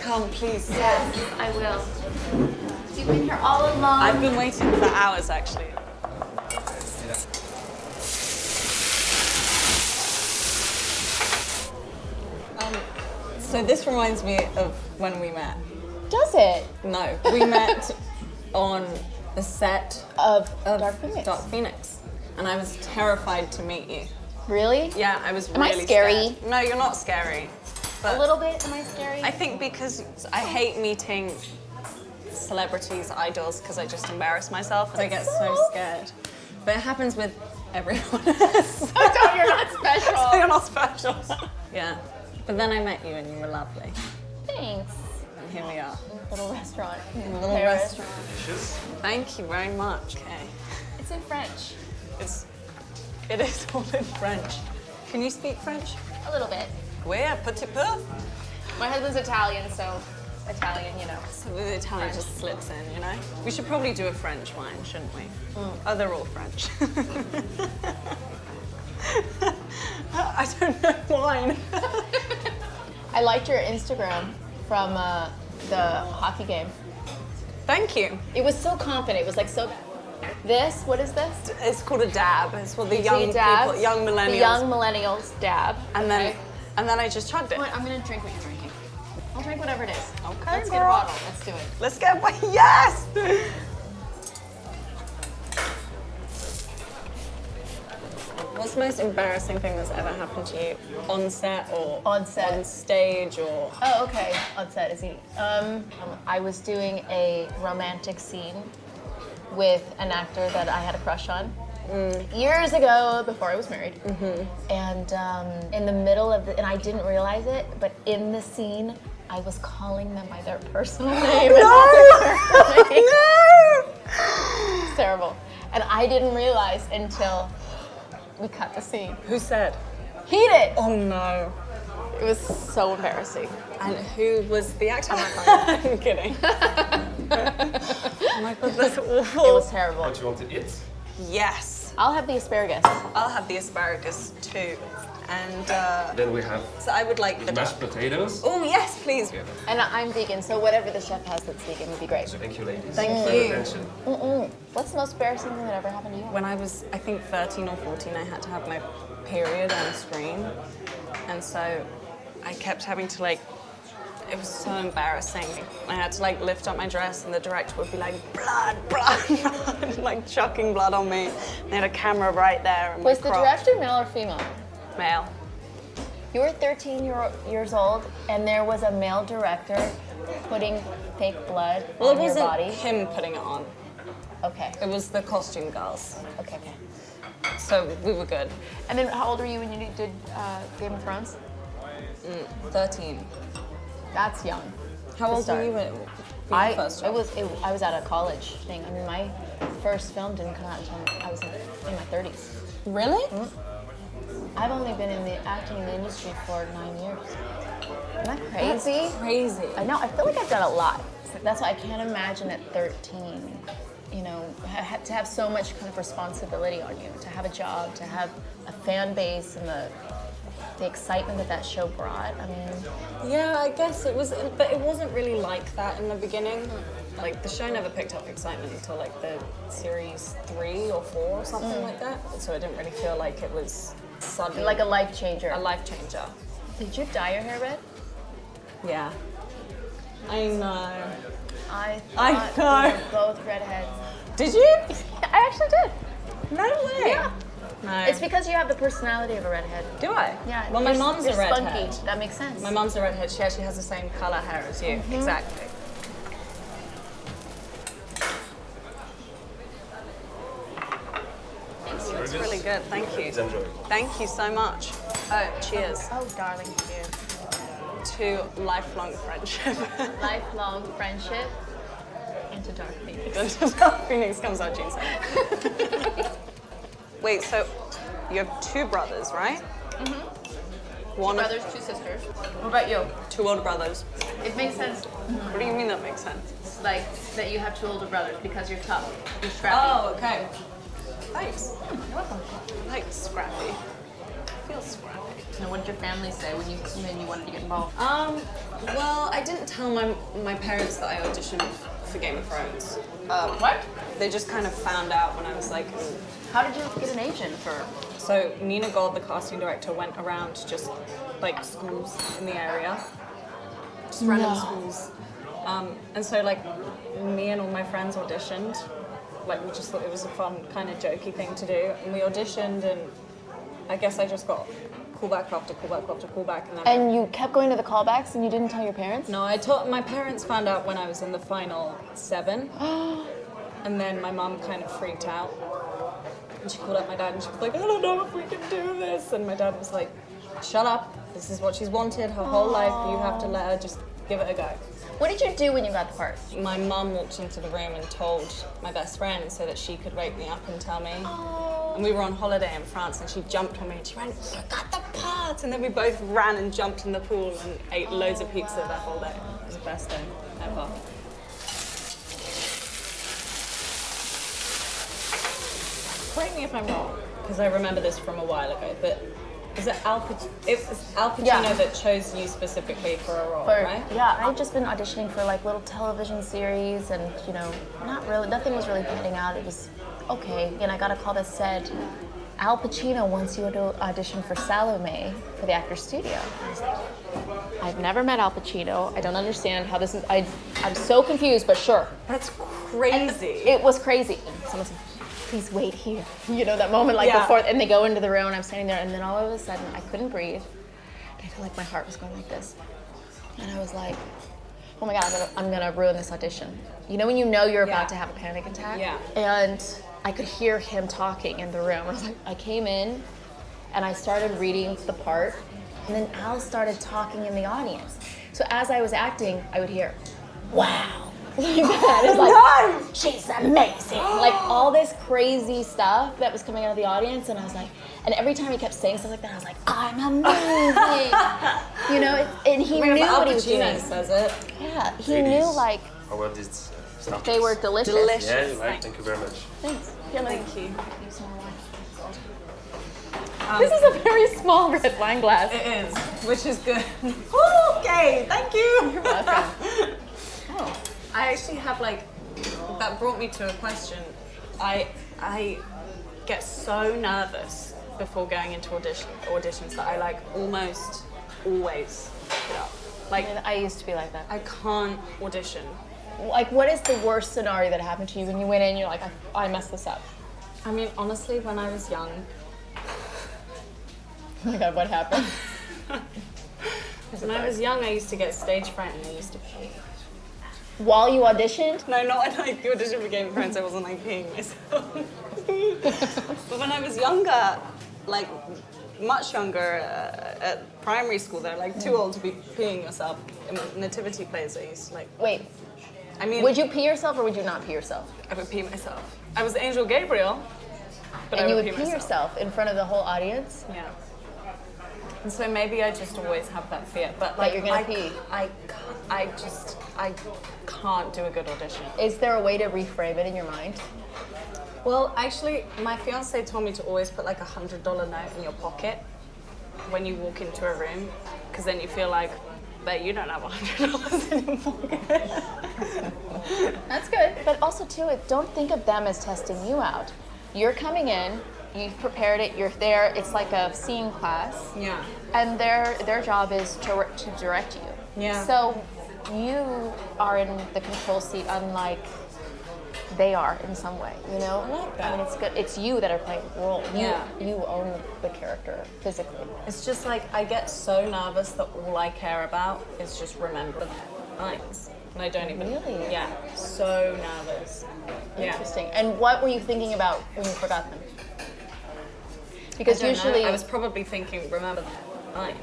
Come, please. Yes, I will. You've been here all along. I've been waiting for hours, actually. So this reminds me of when we met. Does it? No, we met on the set Of Dark Phoenix. Dark Phoenix, and I was terrified to meet you. Really? Yeah, I was Am I really scary? scared. No, you're not scary. But A little bit. Am I scary? I think because I hate meeting celebrities, idols, because I just embarrass myself and I get so scared. But it happens with everyone else. Oh, you're not special. So you're not special. Yeah. But then I met you and you were lovely. Thanks. And here we are. Little restaurant. In a little Paris. restaurant. Thank you very much. Okay. It's in French. It is all in French. Can you speak French? A little bit. Oui, un petit peu. My husband's Italian, so Italian, you know. So the Italian just slips in, you know? We should probably do a French wine, shouldn't we? Oh, they're all French. I don't know wine. I liked your Instagram from the hockey game. Thank you. It was so confident. It was like so. This, what is this? It's called a dab. It's for the So young you dab, people, young millennials. The young millennials dab. And then I just chugged it. Wait, I'm gonna drink what you're drinking. I'll drink whatever it is. Okay, Let's get a girl. bottle. Let's do it. Let's get yes! What's the most embarrassing thing that's ever happened to you on set or On set. on stage or? Oh, okay. On set, is he? I was doing a romantic scene with an actor that I had a crush on years ago before I was married. And in the middle of and I didn't realize it, but in the scene, I was calling them by their personal name. No! It's terrible. And I didn't realize until we cut the scene. Who said? He did. Oh no. It was so embarrassing. And who was the actor? I'm kidding. Oh my god, that's awful. It was terrible. What, you want to eat? Yes. I'll have the asparagus. I'll have the asparagus too. And Then we have so I would like the mashed potatoes. Oh yes, please. And I'm vegan, so whatever the chef has that's vegan would be great. Thank you, ladies. Thank for you. your attention. What's the most embarrassing thing that ever happened to you? When I was, I think 13 or 14, I had to have my period on screen. And so I kept having to it was so embarrassing. I had to lift up my dress and the director would be like, blood, blood, blood, like chucking blood on me. They had a camera right there. And Was the director male or female? Male. You were 13 years old, and there was a male director putting fake blood Well, it on your wasn't body? him putting it on. Okay, It was the costume girls. okay. So we were good. And then how old were you when you did Game of Thrones? 13. That's young. How To old start. were you when I first I was at a college thing. I mean, my first film didn't come out until I was in my 30s. Really? I've only been in the acting industry for 9 years. Isn't that crazy? That's crazy. I know. I feel like I've done a lot. That's why I can't imagine at 13, to have so much kind of responsibility on you, to have a job, to have a fan base, and the excitement that show brought. I mean, Yeah, I guess it was, but it wasn't really like that in the beginning. The show never picked up excitement until the series 3 or 4 or something like that. So it didn't really feel like it was sudden. like a life changer. a life changer. Did you dye your hair red? Yeah. I know. I I thought know. we were both redheads. Did you? I actually did. No way. Yeah. No. It's because you have the personality of a redhead. Do I? Yeah. Well, my you're- mom's you're a redhead. spunky. That makes sense. My mom's a redhead. She actually has the same color hair as you. Exactly. It's really good. Thank you. Please enjoy. Thank you so much. Oh, cheers Oh, darling, cheers. to lifelong friendship. Lifelong friendship into Dark Phoenix. Phoenix comes out June 7th. Wait, so you have 2 brothers, right? Mm-hmm. One 2 brothers, 2 sisters. What about you? 2 older brothers. It makes sense. What do you mean that makes sense? Like that you have 2 older brothers because you're tough. You're scrappy. Oh, okay. Thanks. You're welcome. I like scrappy. I feel scrappy. And what did your family say when you wanted to get involved? Well, I didn't tell my parents that I auditioned for Game of Thrones. What? They just kind of found out when I was like... How did you get an agent for? So Nina Gold, the casting director, went around just like schools in the area. Just random schools. And so like me and all my friends auditioned. Like we just thought it was a fun kind of jokey thing to do. And we auditioned and I guess I just got callback after callback after callback. And then And you kept going to the callbacks and you didn't tell your parents? no, my parents found out when I was in the final 7. And then my mum kind of freaked out. And she called up my dad and she was like, I don't know if we can do this. And my dad was like, shut up. This is what she's wanted her whole life. You have to let her just give it a go. What did you do when you got the part? My mum walked into the room and told my best friend so that she could wake me up and tell me. And we were on holiday in France and she jumped on me and she went, you got the part! And then we both ran and jumped in the pool and ate loads of pizza that whole day. It was the best day ever. Correct me if I'm wrong, because I remember this from a while ago, but was it it was Al Pacino that chose you specifically for a role, right? Yeah, I've just been auditioning for like little television series and, you know, nothing was really panning out. It was okay. And I got a call that said, Al Pacino wants you to audition for Salome for the Actors Studio. I was like, I've never met Al Pacino. I don't understand how this is, I'm so confused, but sure. That's crazy. And it was crazy. And someone said, please wait here. You know, that moment like before, and they go into the room and I'm standing there and then all of a sudden I couldn't breathe. And I felt like my heart was going like this. And I was like, oh my God, I'm gonna ruin this audition. You know when you know you're about to have a panic attack? Yeah. And I could hear him talking in the room. I was like, I came in and I started reading the part and then Al started talking in the audience. So as I was acting, I would hear, wow. Like that. It's like, she's amazing. Like all this crazy stuff that was coming out of the audience, and I was like, and every time he kept saying stuff like that, I was like, I'm amazing. You know, and he knew what he was doing. Says it. Yeah, he knew like How well did it start? they were delicious. Yeah, you like. Thank you very much. Thanks. Yeah, Thank you. Use more wine. This is a very small red wine glass. It is, which is good. Okay, thank you. You're welcome. Oh. I actually have like, that brought me to a question. I get so nervous before going into auditions that I like almost always pick it up. Like I used to be like that. I can't audition. Like, what is the worst scenario that happened to you when you went in? You're like, I messed this up. I mean, honestly, when I was young. Oh my God, what happened? When I was young, I used to get stage fright and I used to pee. While you auditioned? No, not when I auditioned for Game of Thrones, I wasn't like peeing myself. But when I was younger, like much younger, at primary school, they're like too old to be peeing yourself. In nativity plays, I used to like. Wait, I mean, would you pee yourself or would you not pee yourself? I would pee myself. I was Angel Gabriel, but And I you would would pee myself. yourself in front of the whole audience? Yeah. And so maybe I just always have that fear. But That like, you're gonna pee. I can't do a good audition. Is there a way to reframe it in your mind? Well, actually, my fiance told me to always put like $100 note in your pocket when you walk into a room, because then you feel like, but you don't have $100 in your pocket. That's good. But also too, don't think of them as testing you out. You're coming in, you've prepared it, you're there, it's like a scene class. Yeah. And their job is to direct you. Yeah. So you are in the control seat unlike they are in some way, you know? I like that. I mean, it's good. It's you that are playing the role. Yeah. You own the character physically. It's just like I get so nervous that all I care about is just remember the lines. And I don't even. Really? Yeah. So nervous. Yeah. Interesting. And what were you thinking about when you forgot them? Because I don't know. usually, I was probably thinking, remember the line.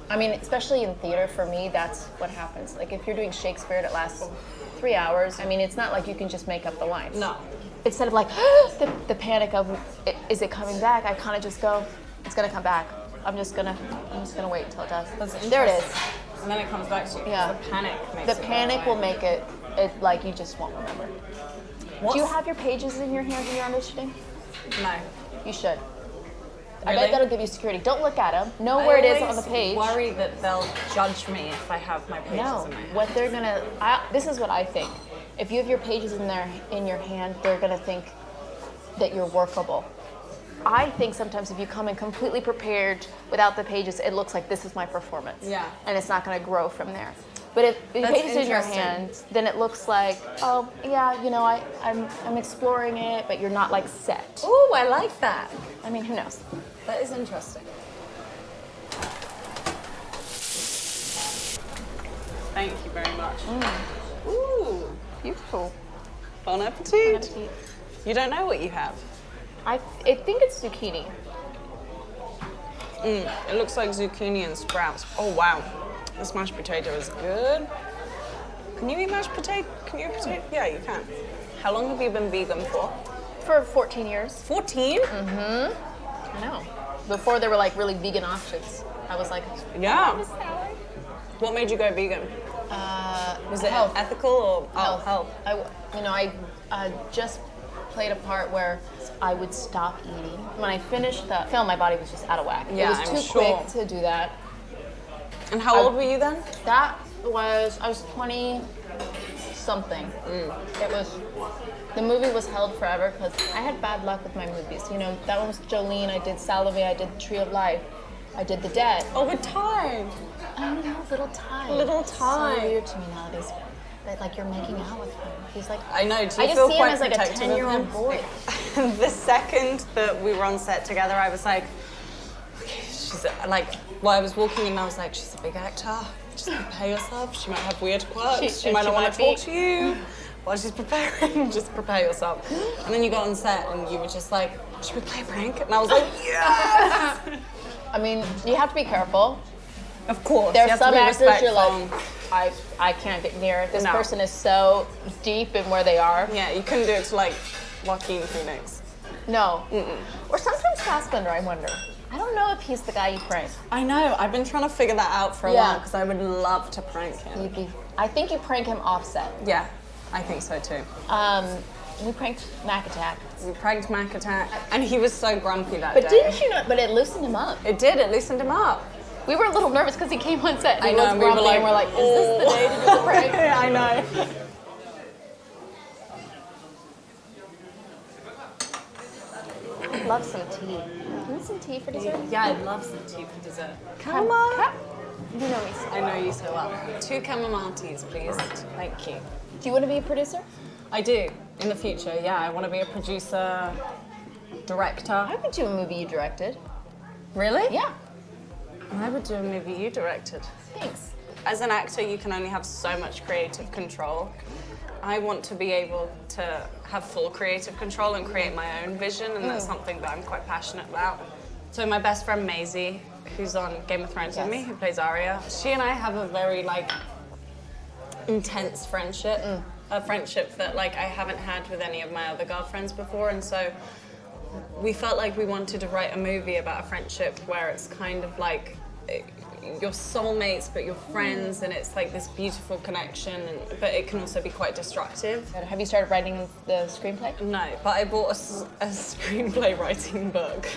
I mean, especially in theater, for me, that's what happens. Like if you're doing Shakespeare that lasts 3 hours, I mean, it's not like you can just make up the lines. No. instead of like the panic of is it coming back, I kind of just go, it's gonna come back. I'm just gonna wait until it does. There it is. And then it comes back to you. Yeah. The panic makes The it go panic away. will make it like you just won't remember. Do you have your pages in your hand when you're auditioning? No. You should. I Really? bet that'll give you security. Don't look at them. Know where it is on the page. I worry that they'll judge me if I have my pages No, in my hand. what they're gonna. This is what I think. If you have your pages in your hand, they're gonna think that you're workable. I think sometimes if you come in completely prepared without the pages, it looks like this is my performance. Yeah. And it's not gonna grow from there. But if the That's pages in your interesting. hand, then it looks like, oh yeah, I'm exploring it, but you're not like set. Ooh, I like that. I mean, who knows? That is interesting. Thank you very much. Ooh, Beautiful. bon appetit. You don't know what you have. I think it's zucchini. It looks like zucchini and sprouts. Oh wow, this mashed potato is good. Can you eat mashed potato? Can you eat potato? Yeah, you can. How long have you been vegan for? For 14 years. 14? I know. Before there were like really vegan options, I was like, Yeah. "This salad." What made you go vegan? Was it health. ethical or Health. I just played a part where I would stop eating. When I finished the film, my body was just out of whack. Yeah, it was I'm too sure. quick to do that. And how old were you then? I was 20 something. The movie was held forever because I had bad luck with my movies. You know, that one was Jolene, I did Salome, I did Tree of Life, I did The Dead. Oh, with time. I know, little Ty. Little So Ty. weird to me nowadays that like you're making out with him. He's like, I know. Do you I just feel see him quite as like a protective of 10-year-old him? boy. The second that we were on set together, I was like, okay, she's like, well, I was walking in and I was like, she's a big actor. Just prepare yourself. She might have weird quirks. She might not want to talk to you while she's preparing. Just prepare yourself. And then you got on set and you were just like, should we play a prank? And I was like, yes! I mean, you have to be careful. Of course. There's you have to some be actors you're respectful. like, I can't get near it. This No. person is so deep in where they are. Yeah, you couldn't do it to like Joaquin Phoenix. No. Or sometimes Fassbender, I wonder. I don't know if he's the guy you prank. I know. I've been trying to figure that out for a while because I would love to prank him. I think you prank him offset. Yeah, I think so too. We pranked Mac Attack. We pranked Mac Attack, and he was so grumpy that But day. didn't you know? But it loosened him up. It did. It loosened him up. We were a little nervous because he came on set. And I he know. was And we were grumpy, like, and we're like, is this the day to do the prank? I know. I'd love some tea. Can we some tea for dessert? Yeah, I'd love some tea for dessert. Come on. You know me so I know you so well. 2 chamomile teas, please. Thank you. Do you want to be a producer? I do. In the future, yeah. I want to be a producer, director. I would do a movie you directed. Really? Yeah. I would do a movie you directed. Thanks. As an actor, you can only have so much creative control. I want to be able to have full creative control and create my own vision, and that's something that I'm quite passionate about. So my best friend Maisie, who's on Game of Thrones with me, who plays Arya, she and I have a very intense friendship, a friendship that I haven't had with any of my other girlfriends before, and so we felt like we wanted to write a movie about a friendship where it's kind of like you're soulmates but you're friends, and it's like this beautiful connection, but it can also be quite destructive. Have you started writing the screenplay? No, but I bought a screenplay writing book.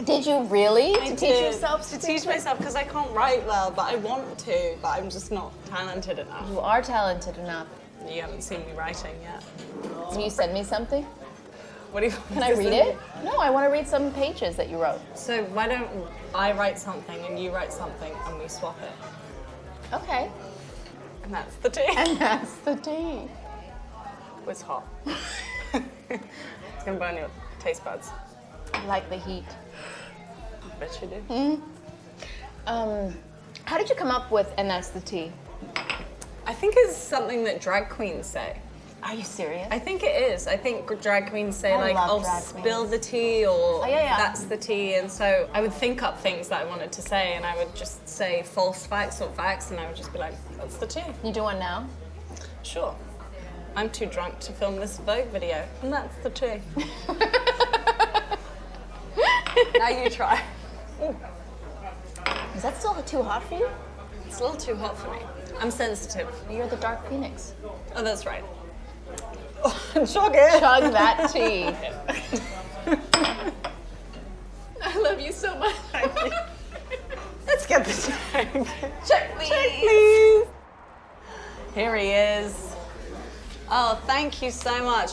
Did you really? I To teach did. yourself To teach myself, because I can't write well, but I want to, but I'm just not talented enough. You are talented enough. You haven't seen me writing yet. Can you send me something? What do you Can I read it? No, I want to read some pages that you wrote. So why don't I write something and you write something and we swap it? Okay. And that's the tea. And that's the tea. It's hot. It's gonna burn your taste buds. I like the heat. I bet you do. How did you come up with "and that's the tea"? I think it's something that drag queens say. Are you serious? I think it is. I think drag queens say I love oh, drag spill queens. the tea, or yeah. that's the tea. And so I would think up things that I wanted to say, and I would just say false facts or facts, and I would just be like, that's the tea. You do one now? Sure. I'm too drunk to film this Vogue video, and that's the truth. Now you try. Is that still too hot for you? It's a little too hot for me. I'm sensitive. You're the dark phoenix. Oh, that's right. Chug it. Chug that tea. I love you so much. Let's get the tank. Check, please. Check, please. Here he is. Oh, thank you so much.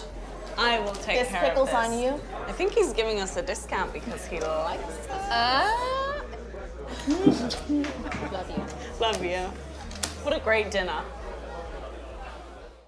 I will take This care of pickle's this. on you. I think he's giving us a discount because he likes us. Love you. Love you. What a great dinner.